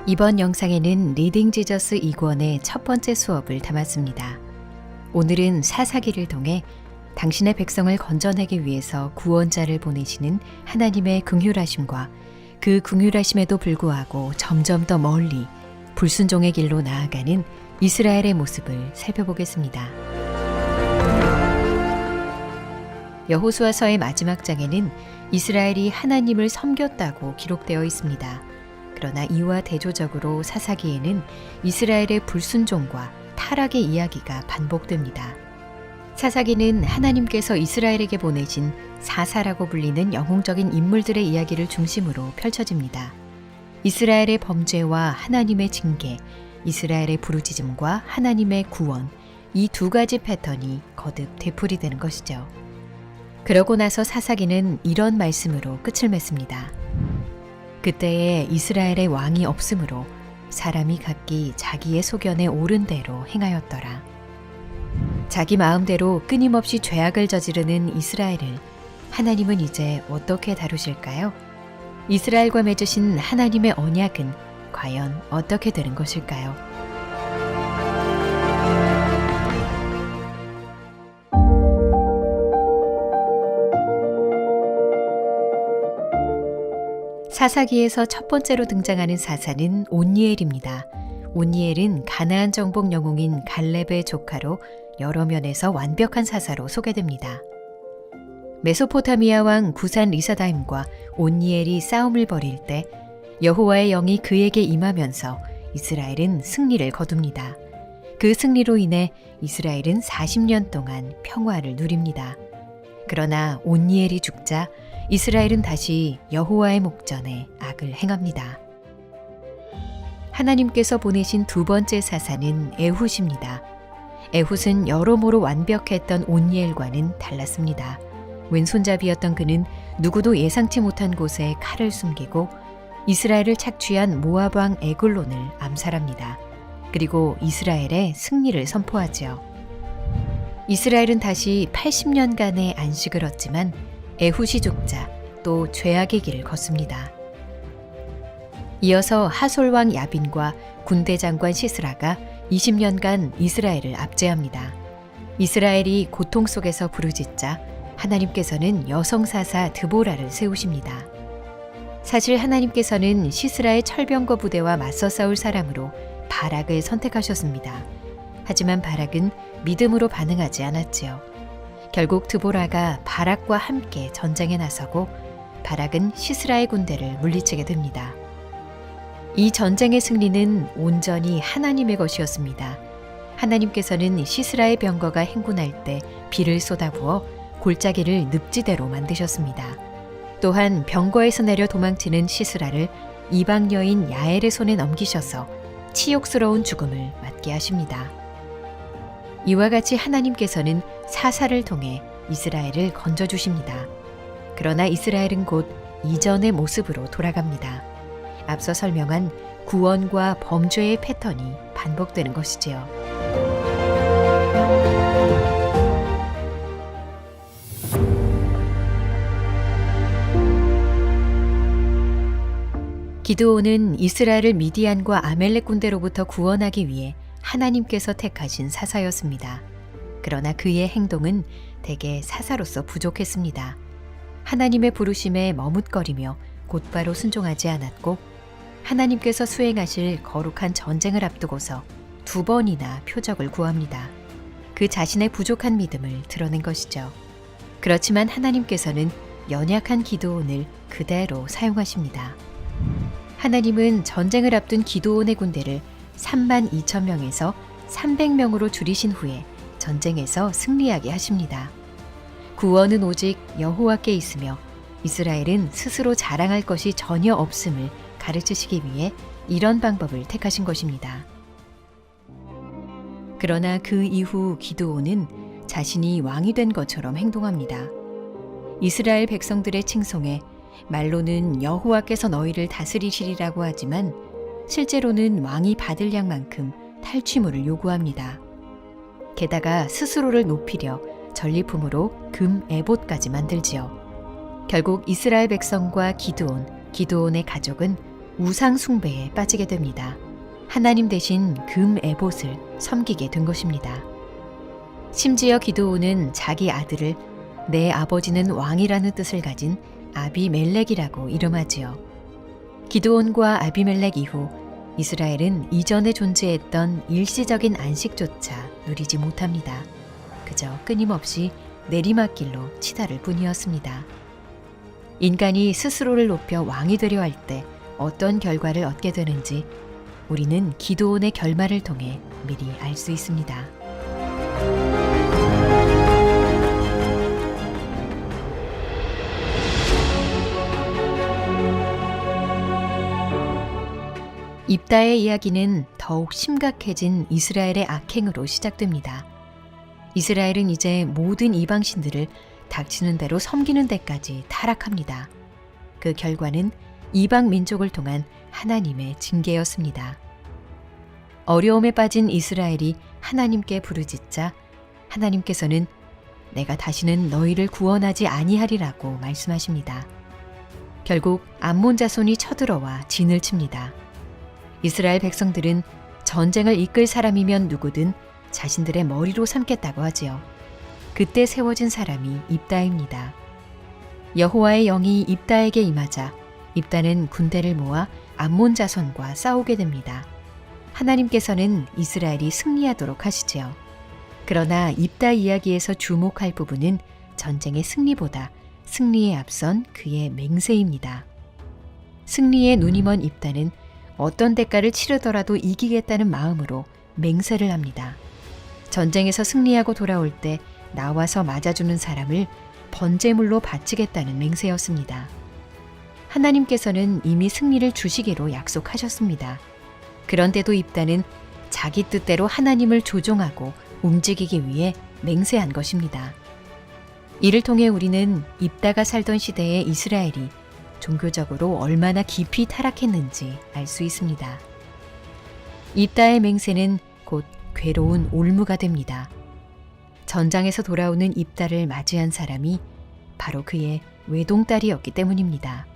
이번 영상에는 리딩 지저스 2권의 첫 번째 수업을 담았습니다. 오늘은 사사기를 통해 당신의 백성을 건져내기 위해서 구원자를 보내시는 하나님의 긍휼하심과 그 긍휼하심에도 불구하고 점점 더 멀리 불순종의 길로 나아가는 이스라엘의 모습을 살펴보겠습니다. 여호수아서의 마지막 장에는 이스라엘이 하나님을 섬겼다고 기록되어 있습니다. 그러나 이와 대조적으로 사사기에는 이스라엘의 불순종과 타락의 이야기가 반복됩니다. 사사기는 하나님께서 이스라엘에게 보내신 사사라고 불리는 영웅적인 인물들의 이야기를 중심으로 펼쳐집니다. 이스라엘의 범죄와 하나님의 징계, 이스라엘의 부르짖음과 하나님의 구원, 이 두 가지 패턴이 거듭 되풀이되는 것이죠. 그러고 나서 사사기는 이런 말씀으로 끝을 맺습니다. 그때에 이스라엘의 왕이 없으므로 사람이 각기 자기의 소견에 옳은 대로 행하였더라. 자기 마음대로 끊임없이 죄악을 저지르는 이스라엘을 하나님은 이제 어떻게 다루실까요? 이스라엘과 맺으신 하나님의 언약은 과연 어떻게 되는 것일까요? 사사기에서 첫 번째로 등장하는 사사는 온니엘입니다. 온니엘은 가나안 정복 영웅인 갈렙의 조카로 여러 면에서 완벽한 사사로 소개됩니다. 메소포타미아 왕 구산 리사다임과 온니엘이 싸움을 벌일 때 여호와의 영이 그에게 임하면서 이스라엘은 승리를 거둡니다. 그 승리로 인해 이스라엘은 40년 동안 평화를 누립니다. 그러나 온니엘이 죽자 이스라엘은 다시 여호와의 목전에 악을 행합니다. 하나님께서 보내신 두 번째 사사는 에훗입니다. 에훗은 여러모로 완벽했던 온니엘과는 달랐습니다. 왼손잡이였던 그는 누구도 예상치 못한 곳에 칼을 숨기고 이스라엘을 착취한 모압 왕 에글론을 암살합니다. 그리고 이스라엘의 승리를 선포하지요. 이스라엘은 다시 80년간의 안식을 얻지만 에훗이 죽자 또 죄악의 길을 걷습니다. 이어서 하솔 왕 야빈과 군대 장관 시스라가 20년간 이스라엘을 압제합니다. 이스라엘이 고통 속에서 부르짖자 하나님께서는 여성 사사 드보라를 세우십니다. 사실 하나님께서는 시스라의 철병거 부대와 맞서 싸울 사람으로 바락을 선택하셨습니다. 하지만 바락은 믿음으로 반응하지 않았지요. 결국 드보라가 바락과 함께 전쟁에 나서고 바락은 시스라의 군대를 물리치게 됩니다. 이 전쟁의 승리는 온전히 하나님의 것이었습니다. 하나님께서는 시스라의 병거가 행군할 때 비를 쏟아부어 골짜기를 늪지대로 만드셨습니다. 또한 병거에서 내려 도망치는 시스라를 이방 여인 야엘의 손에 넘기셔서 치욕스러운 죽음을 맞게 하십니다. 이와 같이 하나님께서는 사사를 통해 이스라엘을 건져주십니다. 그러나 이스라엘은 곧 이전의 모습으로 돌아갑니다. 앞서 설명한 구원과 범죄의 패턴이 반복되는 것이지요. 기드온은 이스라엘을 미디안과 아멜렉 군대로부터 구원하기 위해 하나님께서 택하신 사사였습니다. 그러나 그의 행동은 대개 사사로서 부족했습니다. 하나님의 부르심에 머뭇거리며 곧바로 순종하지 않았고 하나님께서 수행하실 거룩한 전쟁을 앞두고서 2번이나 표적을 구합니다. 그 자신의 부족한 믿음을 드러낸 것이죠. 그렇지만 하나님께서는 연약한 기드온을 그대로 사용하십니다. 하나님은 전쟁을 앞둔 기드온의 군대를 32,000명에서 300명으로 줄이신 후에 전쟁에서 승리하게 하십니다. 구원은 오직 여호와께 있으며 이스라엘은 스스로 자랑할 것이 전혀 없음을 가르치시기 위해 이런 방법을 택하신 것입니다. 그러나 그 이후 기드온은 자신이 왕이 된 것처럼 행동합니다. 이스라엘 백성들의 칭송에 말로는 여호와께서 너희를 다스리시리라고 하지만 실제로는 왕이 받을 양만큼 탈취물을 요구합니다. 게다가 스스로를 높이려 전리품으로 금 에봇까지 만들지요. 결국 이스라엘 백성과 기드온의 가족은 우상 숭배에 빠지게 됩니다. 하나님 대신 금 에봇을 섬기게 된 것입니다. 심지어 기드온은 자기 아들을 내 아버지는 왕이라는 뜻을 가진 아비멜렉이라고 이름하지요. 기드온과 아비멜렉 이후 이스라엘은 이전에 존재했던 일시적인 안식조차 누리지 못합니다. 그저 끊임없이 내리막길로 치달을 뿐이었습니다. 인간이 스스로를 높여 왕이 되려 할 때 어떤 결과를 얻게 되는지 우리는 기드온의 결말을 통해 미리 알 수 있습니다. 입다의 이야기는 더욱 심각해진 이스라엘의 악행으로 시작됩니다. 이스라엘은 이제 모든 이방신들을 닥치는 대로 섬기는 데까지 타락합니다. 그 결과는 이방 민족을 통한 하나님의 징계였습니다. 어려움에 빠진 이스라엘이 하나님께 부르짖자 하나님께서는 내가 다시는 너희를 구원하지 아니하리라고 말씀하십니다. 결국 암몬 자손이 쳐들어와 진을 칩니다. 이스라엘 백성들은 전쟁을 이끌 사람이면 누구든 자신들의 머리로 삼겠다고 하지요. 그때 세워진 사람이 입다입니다. 여호와의 영이 입다에게 임하자 입다는 군대를 모아 암몬 자손과 싸우게 됩니다. 하나님께서는 이스라엘이 승리하도록 하시지요. 그러나 입다 이야기에서 주목할 부분은 전쟁의 승리보다 승리에 앞선 그의 맹세입니다. 승리에 눈이 먼 입다는 어떤 대가를 치르더라도 이기겠다는 마음으로 맹세를 합니다. 전쟁에서 승리하고 돌아올 때 나와서 맞아주는 사람을 번제물로 바치겠다는 맹세였습니다. 하나님께서는 이미 승리를 주시기로 약속하셨습니다. 그런데도 입다는 자기 뜻대로 하나님을 조종하고 움직이기 위해 맹세한 것입니다. 이를 통해 우리는 입다가 살던 시대의 이스라엘이 종교적으로 얼마나 깊이 타락했는지 알 수 있습니다. 입다의 맹세는 곧 괴로운 올무가 됩니다. 전장에서 돌아오는 입다를 맞이한 사람이 바로 그의 외동딸이었기 때문입니다.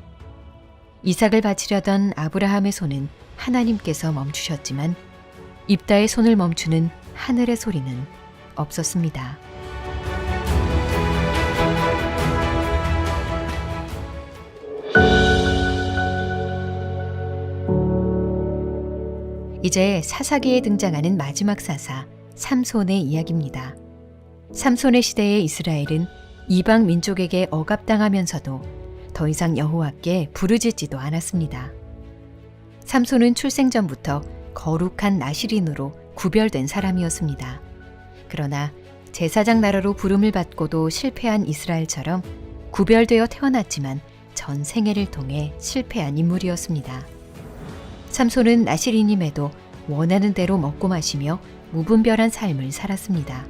이삭을 바치려던 아브라함의 손은 하나님께서 멈추셨지만 입다의 손을 멈추는 하늘의 소리는 없었습니다. 이제 사사기에 등장하는 마지막 사사 삼손의 이야기입니다. 삼손의 시대의 이스라엘은 이방 민족에게 억압당하면서도 더 이상 여호와께 부르짖지도 않았습니다. 삼손은 출생 전부터 거룩한 나실인으로 구별된 사람이었습니다. 그러나 제사장 나라로 부름을 받고도 실패한 이스라엘처럼 구별되어 태어났지만 전 생애를 통해 실패한 인물이었습니다. 삼손은 나실인임에도 원하는 대로 먹고 마시며 무분별한 삶을 살았습니다.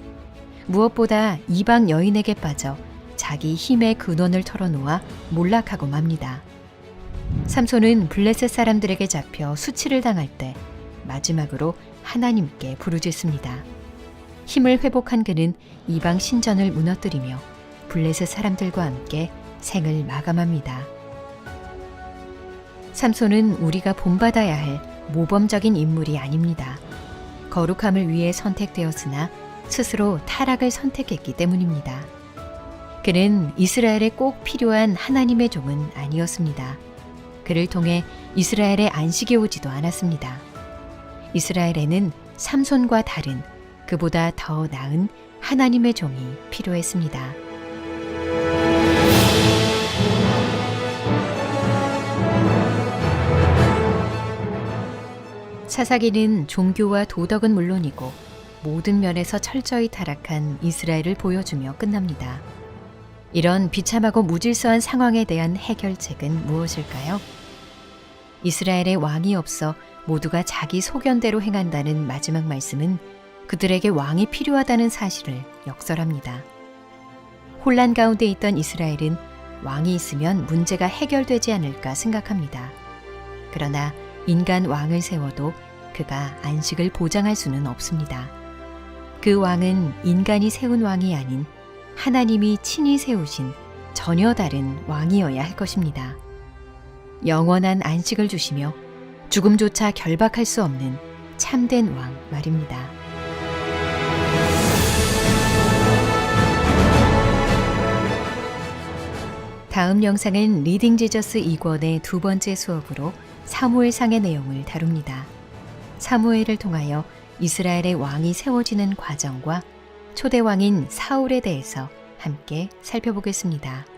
무엇보다 이방 여인에게 빠져 자기 힘의 근원을 털어놓아 몰락하고 맙니다. 삼손은 블레셋 사람들에게 잡혀 수치를 당할 때 마지막으로 하나님께 부르짖습니다. 힘을 회복한 그는 이방 신전을 무너뜨리며 블레셋 사람들과 함께 생을 마감합니다. 삼손은 우리가 본받아야 할 모범적인 인물이 아닙니다. 거룩함을 위해 선택되었으나 스스로 타락을 선택했기 때문입니다. 그는 이스라엘에 꼭 필요한 하나님의 종은 아니었습니다. 그를 통해 이스라엘의 안식이 오지도 않았습니다. 이스라엘에는 삼손과 다른 그보다 더 나은 하나님의 종이 필요했습니다. 사사기는 종교와 도덕은 물론이고 모든 면에서 철저히 타락한 이스라엘을 보여주며 끝납니다. 이런 비참하고 무질서한 상황에 대한 해결책은 무엇일까요? 이스라엘의 왕이 없어 모두가 자기 소견대로 행한다는 마지막 말씀은 그들에게 왕이 필요하다는 사실을 역설합니다. 혼란 가운데 있던 이스라엘은 왕이 있으면 문제가 해결되지 않을까 생각합니다. 그러나 인간 왕을 세워도 그가 안식을 보장할 수는 없습니다. 그 왕은 인간이 세운 왕이 아닌 하나님이 친히 세우신 전혀 다른 왕이어야 할 것입니다. 영원한 안식을 주시며 죽음조차 결박할 수 없는 참된 왕 말입니다. 다음 영상은 리딩 지저스 2권의 두 번째 수업으로 사무엘상의 내용을 다룹니다. 사무엘을 통하여 이스라엘의 왕이 세워지는 과정과 초대 왕인 사울에 대해서 함께 살펴보겠습니다.